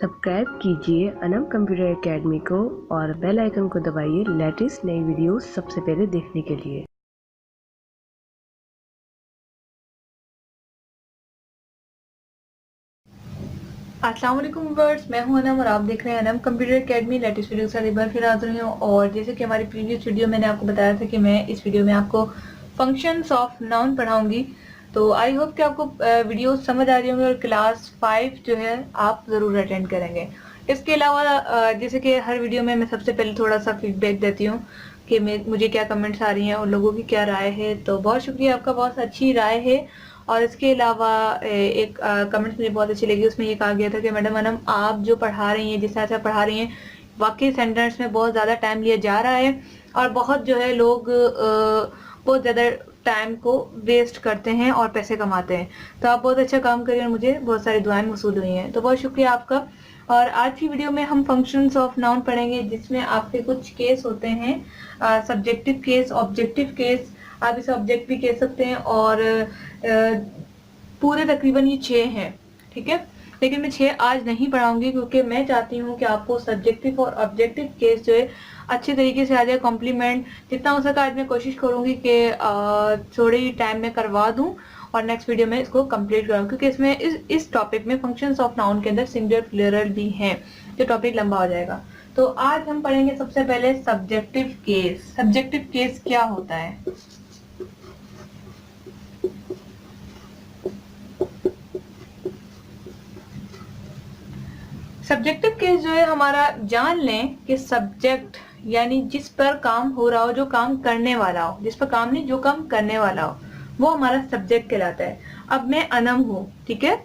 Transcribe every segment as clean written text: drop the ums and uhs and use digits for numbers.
Subscribe कीजिए Anam computer academy को और बेल आइकन को दबाइए लेटेस्ट नई वीडियोस सबसे पहले देखने के लिए। अस्सलाम वालेकुम व्यूअर्स, मैं हूं अनम और आप देख रहे हैं Anam computer academy latest video के साथ एक बार फिर हाजिर हुई हूं। और जैसे कि हमारी प्रीवियस वीडियो मैंने आपको बताया था कि मैं इस वीडियो में आपको फंक्शंस ऑफ नाउन पढ़ाऊंगी। तो आई होप कि आपको वीडियो समझ आ रही होंगी और क्लास 5 जो है आप ज़रूर अटेंड करेंगे। इसके अलावा जैसे कि हर वीडियो में मैं सबसे पहले थोड़ा सा फीडबैक देती हूँ कि मुझे क्या कमेंट्स आ रही हैं और लोगों की क्या राय है। तो बहुत शुक्रिया आपका, बहुत अच्छी राय है। और इसके अलावा एक कमेंट मुझे बहुत अच्छी लगी, उसमें ये कहा गया था कि मैडम अनम आप जो पढ़ा रही हैं, जिस तरह से पढ़ा रही हैं, वाकई सेंटेंस में बहुत ज़्यादा टाइम लिया जा रहा है और बहुत जो है लोग बहुत ज़्यादा टाइम को वेस्ट करते हैं और पैसे कमाते हैं। तो आप बहुत अच्छा काम करिए और मुझे बहुत सारी दुआएं मौसूल हुई हैं, तो बहुत शुक्रिया आपका। और आज की वीडियो में हम फंक्शंस ऑफ नाउन पढ़ेंगे, जिसमें आपके कुछ केस होते हैं, सब्जेक्टिव केस, ऑब्जेक्टिव केस, आप इसे ऑब्जेक्ट भी कह सकते हैं। और पूरे तकरीबन ये 6 हैं, ठीक है। लेकिन मैं 6 आज नहीं पढ़ाऊंगी क्योंकि मैं चाहती हूँ कि आपको सब्जेक्टिव और ऑब्जेक्टिव केस जो है अच्छे तरीके से आ जाए। कॉम्प्लीमेंट जितना हो सका आज मैं कोशिश करूंगी कि थोड़े ही टाइम में करवा दूं और नेक्स्ट वीडियो में इसको कंप्लीट करूँ, क्योंकि इसमें इस टॉपिक में फंक्शंस ऑफ नाउन के अंदर सिंगुलर प्लूरल भी हैं, जो टॉपिक लंबा हो जाएगा। तो आज हम पढ़ेंगे सबसे पहले सब्जेक्टिव केस। सब्जेक्टिव केस क्या होता है? सब्जेक्टिव केस जो है हमारा, जान लें कि सब्जेक्ट यानी जिस पर काम हो रहा हो, जो काम करने वाला हो, जिस पर काम नहीं जो काम करने वाला हो, वो हमारा सब्जेक्ट कहलाता है। अब मैं अनम हूँ, ठीक है।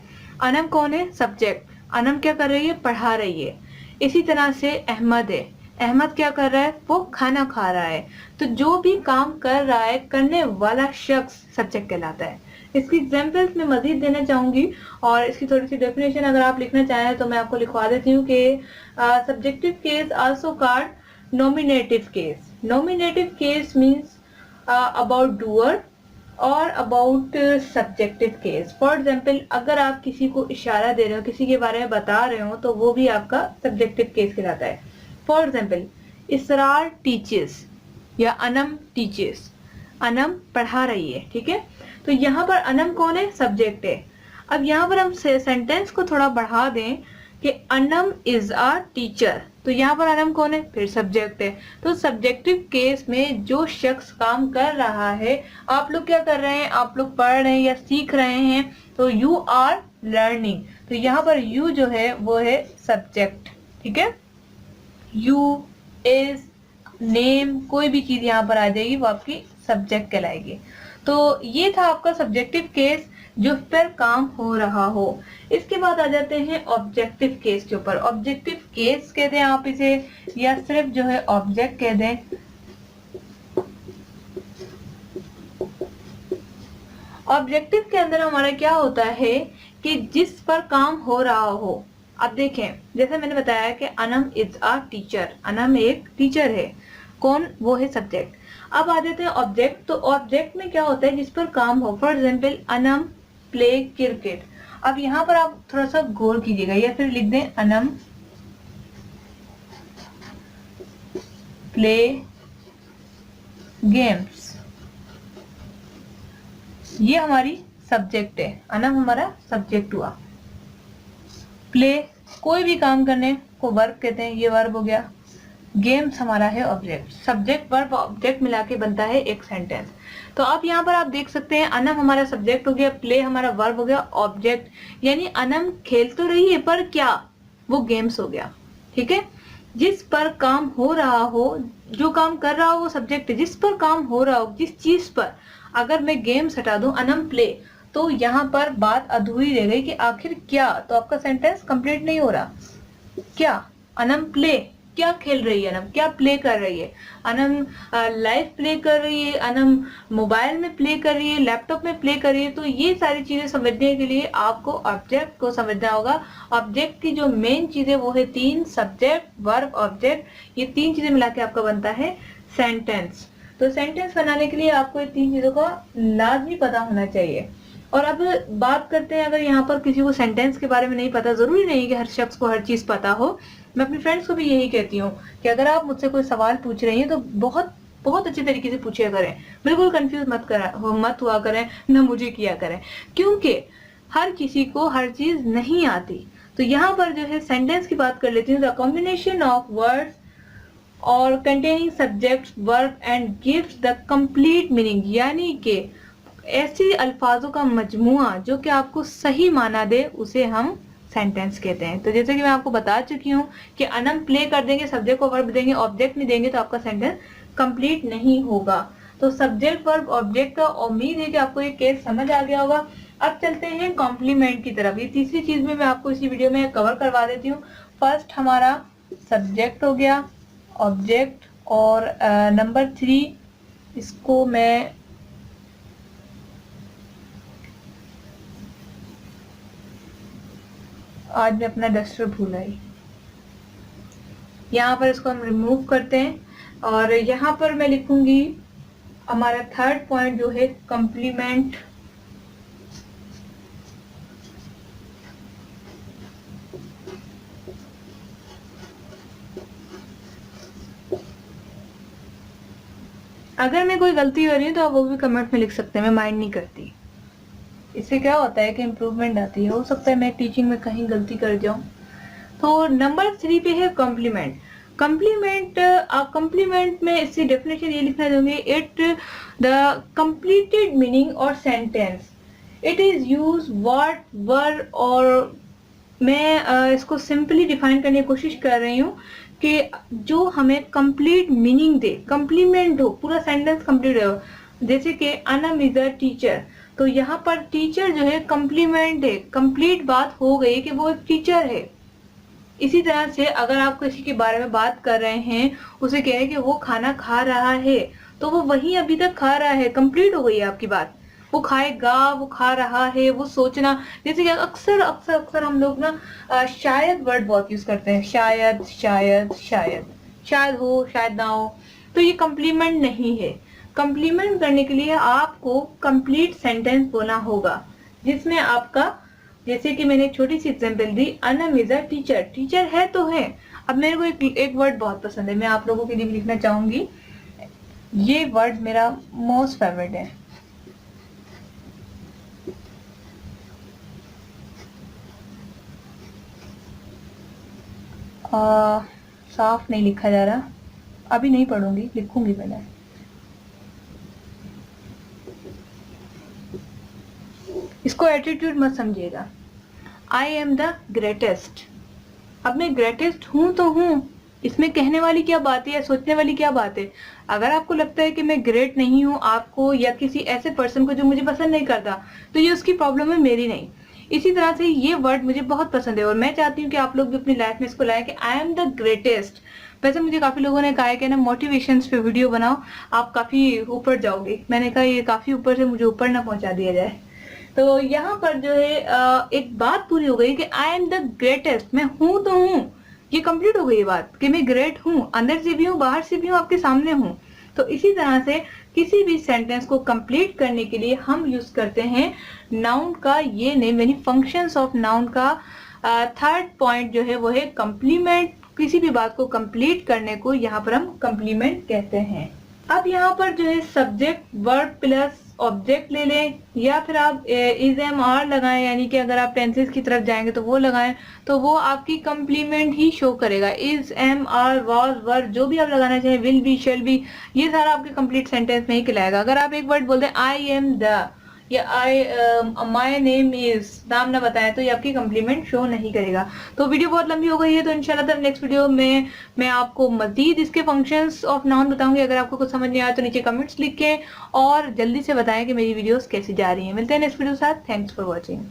अनम कौन है? सब्जेक्ट। अनम क्या कर रही है? पढ़ा रही है। इसी तरह से अहमद है। अहमद क्या कर रहा है? वो खाना खा रहा है। तो जो भी काम कर रहा है, करने वाला शख्स सब्जेक्ट कहलाता है। इसकी एग्जाम्पल्स मैं मजीद देना चाहूंगी और इसकी थोड़ी सी डेफिनेशन अगर आप लिखना चाहें तो मैं आपको लिखवा देती हूँ कि subjective case also called nominative case. Nominative case means about doer और about subjective case. For example, अगर आप किसी को इशारा दे रहे हो, किसी के बारे में बता रहे हो, तो वो भी आपका सब्जेक्टिव केस कहलाता है। फॉर एग्जाम्पल, इसरार टीचेस या अनम टीचेस। अनम पढ़ा रही है, ठीक है। तो यहाँ पर अनम कौन है? सब्जेक्ट है। अब यहाँ पर हम सेंटेंस को थोड़ा बढ़ा दें कि अनम इज अ टीचर, तो यहाँ पर अनम कौन है? फिर सब्जेक्ट है। तो सब्जेक्टिव केस में जो शख्स काम कर रहा है, आप लोग क्या कर रहे हैं? आप लोग पढ़ रहे हैं या सीख रहे हैं, तो यू आर लर्निंग। तो यहाँ पर यू जो है वो है सब्जेक्ट, ठीक है। यू, इज, नेम, कोई भी चीज यहाँ पर आ जाएगी वो आपकी सब्जेक्ट कहलाएगी। तो ये था आपका सब्जेक्टिव केस, जो पर काम हो रहा हो। इसके बाद आ जाते हैं ऑब्जेक्टिव केस के ऊपर। ऑब्जेक्टिव केस कह दें आप इसे, या सिर्फ जो है ऑब्जेक्ट कह दें। ऑब्जेक्टिव के अंदर हमारा क्या होता है कि जिस पर काम हो रहा हो। अब देखें, जैसे मैंने बताया कि Anam is a teacher, Anam एक टीचर है। कौन? वो है सब्जेक्ट। अब आ जाते हैं ऑब्जेक्ट। तो ऑब्जेक्ट में क्या होता है? जिस पर काम हो। For example, Anam play cricket. अब यहाँ पर आप थोड़ा सा गौर कीजिएगा, या फिर लिख दें अनम प्ले गेम्स। ये हमारी सब्जेक्ट है, अनम हमारा सब्जेक्ट हुआ। प्ले, कोई भी काम करने को वर्ब कहते हैं, ये वर्ब हो गया। गेम्स हमारा है ऑब्जेक्ट। सब्जेक्ट वर्ब ऑब्जेक्ट मिला के बनता है एक सेंटेंस। तो आप यहाँ पर आप देख सकते हैं, अनम हमारा सब्जेक्ट हो गया, प्ले हमारा वर्ब हो गया, ऑब्जेक्ट यानी अनम खेल तो रही है पर क्या? वो गेम्स हो गया, ठीक है। जिस पर काम हो रहा हो, जो काम कर रहा हो वो सब्जेक्ट है। जिस पर काम हो रहा हो, जिस चीज पर, अगर मैं गेम्स हटा दूं, अनम प्ले, तो यहाँ पर बात अधूरी रह गई कि आखिर क्या, तो आपका सेंटेंस कंप्लीट नहीं हो रहा। क्या? अनम प्ले, क्या खेल रही है? अनम क्या प्ले कर रही है? अनम लाइव प्ले कर रही है, अनम मोबाइल में प्ले कर रही है, लैपटॉप में प्ले कर रही है। तो ये सारी चीजें समझने के लिए आपको ऑब्जेक्ट को समझना होगा। ऑब्जेक्ट की जो मेन चीजें वो है 3, सब्जेक्ट, वर्ब, ऑब्जेक्ट। ये 3 चीजें मिला के आपका बनता है सेंटेंस। तो सेंटेंस बनाने के लिए आपको ये 3 चीजों का लाजमी पता होना चाहिए। और अब बात करते हैं, अगर यहाँ पर किसी को सेंटेंस के बारे में नहीं पता, जरूरी नहीं कि हर शख्स को हर चीज पता हो। मैं अपनी फ्रेंड्स को भी यही कहती हूँ कि अगर आप मुझसे कोई सवाल पूछ रही हैं तो बहुत बहुत अच्छे तरीके से पूछिया करें, बिल्कुल कंफ्यूज मत हुआ करें, न मुझे किया करें, क्योंकि हर किसी को हर चीज नहीं आती। तो यहाँ पर जो है सेंटेंस की बात कर लेती हूँ। द कॉम्बिनेशन ऑफ वर्ड्स और containing subject verb and gives the complete meaning, यानी कि ऐसे अल्फाजों का मजमुआ जो कि आपको सही माना दे, उसे हम सेंटेंस कहते हैं। तो जैसे कि मैं आपको बता चुकी हूँ कि अनम प्ले कर देंगे, सब्जेक्ट को वर्ब देंगे, ऑब्जेक्ट नहीं देंगे तो आपका सेंटेंस कंप्लीट नहीं होगा। तो सब्जेक्ट वर्ब ऑब्जेक्ट का उम्मीद है कि आपको ये केस समझ आ गया होगा। अब चलते हैं कॉम्प्लीमेंट की तरफ। ये तीसरी चीज में मैं आपको इसी वीडियो में कवर करवा देती हूँ। फर्स्ट हमारा सब्जेक्ट हो गया, ऑब्जेक्ट, और नंबर 3 इसको मैं आज मैं अपना डस्टर भूल आई, यहाँ पर इसको हम रिमूव करते हैं और यहाँ पर मैं लिखूंगी हमारा थर्ड पॉइंट जो है कॉम्प्लीमेंट। अगर मैं कोई गलती हो रही हूँ तो आप वो भी कमेंट में लिख सकते हैं, मैं माइंड नहीं करती। इससे क्या होता है कि इम्प्रूवमेंट आती है। हो सकता है मैं टीचिंग में कहीं गलती कर जाऊं। तो नंबर 3 पे है कॉम्प्लीमेंट। कॉम्प्लीमेंट में इसकी डेफिनेशन ये लिखना चाहूंगी, इट द कंप्लीटेड मीनिंग और sentence, it is use word word, और मैं इसको सिंपली डिफाइन करने की कोशिश कर रही हूँ कि जो हमें कंप्लीट मीनिंग दे, कंप्लीमेंट हो, पूरा सेंटेंस कंप्लीट हो। जैसे कि अनम इज अ टीचर, तो यहाँ पर टीचर जो है कंप्लीमेंट है, कंप्लीट बात हो गई कि वो एक टीचर है। इसी तरह से अगर आप किसी के बारे में बात कर रहे हैं, उसे कह रहे हैं कि वो खाना खा रहा है, तो वो वही अभी तक खा रहा है, कंप्लीट हो गई है आपकी बात। वो खाएगा, वो खा रहा है, वो सोचना। जैसे कि अक्सर अक्सर अक्सर हम लोग ना शायद वर्ड बहुत यूज करते हैं, शायद शायद शायद, शायद हो शायद ना हो, तो ये कंप्लीमेंट नहीं है। कंप्लीमेंट करने के लिए आपको कंप्लीट सेंटेंस बोलना होगा, जिसमें आपका, जैसे कि मैंने एक छोटी सी एग्जांपल दी, Anam is a teacher, teacher है तो है। अब मेरे को एक वर्ड बहुत पसंद है, मैं आप लोगों के लिए भी लिखना चाहूंगी। ये वर्ड मेरा मोस्ट फेवरेट है, साफ नहीं लिखा जा रहा, अभी नहीं पढ़ूंगी, लिखूंगी पहले। इसको एटीट्यूड मत समझिएगा। I am the greatest. अब मैं ग्रेटेस्ट हूं तो हूं, इसमें कहने वाली क्या बात है या सोचने वाली क्या बात है। अगर आपको लगता है कि मैं ग्रेट नहीं हूं, आपको या किसी ऐसे पर्सन को जो मुझे पसंद नहीं करता, तो ये उसकी प्रॉब्लम है, मेरी नहीं। इसी तरह से ये वर्ड मुझे बहुत पसंद है और मैं चाहती हूँ कि आप लोग भी अपनी लाइफ में इसको लाएं कि आई एम द ग्रेटेस्ट। वैसे मुझे काफी लोगों ने कहा है कि ना मोटिवेशंस पे वीडियो बनाओ, आप काफी ऊपर जाओगे। मैंने कहा ये काफी ऊपर से मुझे ऊपर ना पहुंचा दिया जाए। तो यहाँ पर जो है एक बात पूरी हो गई कि आई एम द ग्रेटेस्ट, मैं हूं तो हूं, ये कंप्लीट हो गई ये बात कि मैं ग्रेट हूं, अंदर से भी हूं, बाहर से भी हूं, आपके सामने हूं। तो इसी तरह से किसी भी सेंटेंस को कंप्लीट करने के लिए हम यूज करते हैं नाउन का ये नेम, यानी फंक्शंस ऑफ नाउन का थर्ड पॉइंट जो है वो है कंप्लीमेंट। किसी भी बात को कंप्लीट करने को यहाँ पर हम कंप्लीमेंट कहते हैं। अब यहाँ पर जो है सब्जेक्ट वर्ब प्लस ऑब्जेक्ट ले लें, या फिर आप इज एम आर लगाएं, यानी कि अगर आप टेंसेस की तरफ जाएंगे तो वो लगाएं, तो वो आपकी कंप्लीमेंट ही शो करेगा। Is M R was were जो भी आप लगाना चाहें, विल बी शेल बी, ये सारा आपके कंप्लीट सेंटेंस में ही कहलाएगा। अगर आप एक वर्ड बोलते हैं आई एम द या माय नेम इज, नाम ना बताएं, तो ये आपकी कंप्लीमेंट शो नहीं करेगा। तो वीडियो बहुत लंबी हो गई है, तो इंशाल्लाह नेक्स्ट वीडियो में मैं आपको मजीद इसके फंक्शंस ऑफ नाउन बताऊंगी। अगर आपको कुछ समझ नहीं आया तो नीचे कमेंट्स लिखें और जल्दी से बताएं कि मेरी वीडियोस कैसी जा रही हैं। मिलते हैं नेक्स्ट वीडियो के साथ। Thanks for watching.